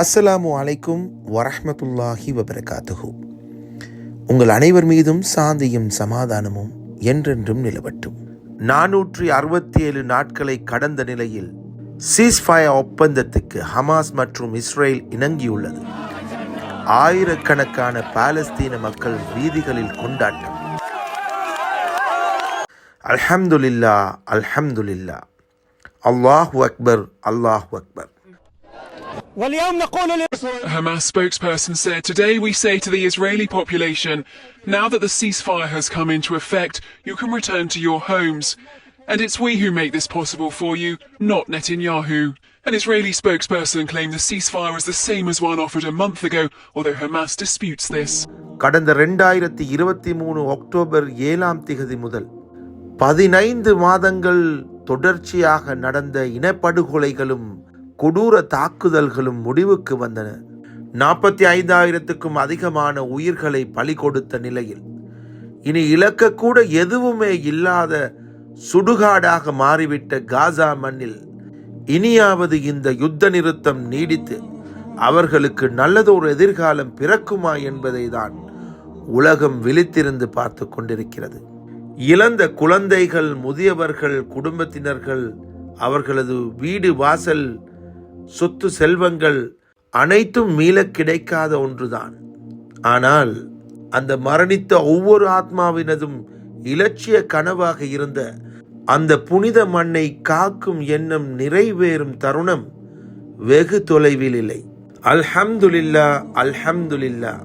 அஸ்ஸலாமு அலைக்கும் வரஹ்மத்துல்லாஹி வபரகாத்துஹு. உங்கள் அனைவர் மீதும் சாந்தியும் சமாதானமும் என்றென்றும் நிலவட்டும். 467 நாட்களை கடந்த நிலையில் சீஸ்ஃபயர் ஒப்பந்தத்துக்கு ஹமாஸ் மற்றும் இஸ்ரேல் இணங்கியுள்ளது. ஆயிரக்கணக்கான பாலஸ்தீன மக்கள் வீதிகளில் கொண்டாட்டம். அல்ஹம்துலில்லாஹ், அல்ஹம்துலில்லாஹ், அல்லாஹு அக்பர், அல்லாஹு Akbar. A Hamas spokesperson said, "Today we say to the Israeli population, now that the ceasefire has come into effect, you can return to your homes. And it's we who make this possible for you, not Netanyahu." An Israeli spokesperson claimed the ceasefire is the same as one offered a month ago, although Hamas disputes this. கடந்த 2023 October 7 முதல் 15 மாதங்கள் தொடர்ச்சியாக நடந்த இனப்படுகொலைகளும் கொடூர தாக்குதல்களும் முடிவுக்கு வந்தன. 45,000க்கும் அதிகமான உயிர்களை பலி கொடுத்த நிலையில் இனி இழக்கக்கூட எதுவுமே இல்லாத சுடுகாடாக மாறிவிட்ட காசா மண்ணில் இனியாவது இந்த யுத்த நிறுத்தம் நீடித்து அவர்களுக்கு நல்லதொரு எதிர்காலம் பிறக்குமா என்பதை தான் உலகம் விழித்திருந்து பார்த்து கொண்டிருக்கிறது. இழந்த குழந்தைகள், முதியவர்கள், குடும்பத்தினர்கள், அவர்களது வீடு வாசல், சொத்து செல்வங்கள் அனைத்தும் மீள கிடைக்காத ஒன்றுதான். ஆனால் அந்த மரணித்த ஒவ்வொரு ஆத்மாவினதும் இலட்சிய கனவாக இருந்த அந்த புனித மண்ணை காக்கும் எண்ணம் நிறைவேறும் தருணம் வெகு தொலைவில் இல்லை. அல்ஹம்துலில்லாஹ், அல்ஹம்துலில்லாஹ்,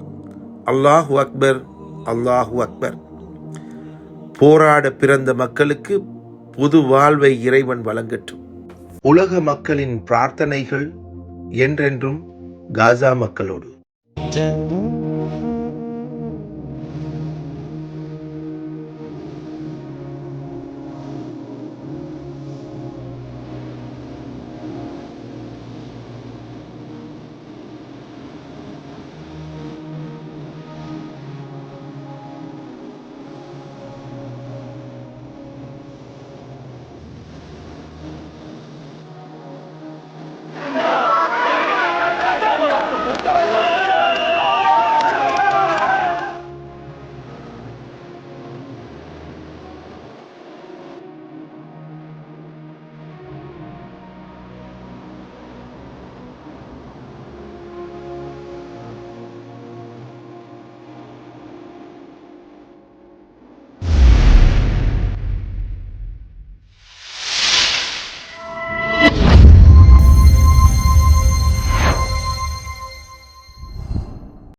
அல்லாஹு அக்பர், அல்லாஹு அக்பர். போராட பிறந்த மக்களுக்கு புது வாழ்வை இறைவன் வழங்கட்டும். உலக மக்களின் பிரார்த்தனைகள் என்றென்றும் காசா மக்களோடு.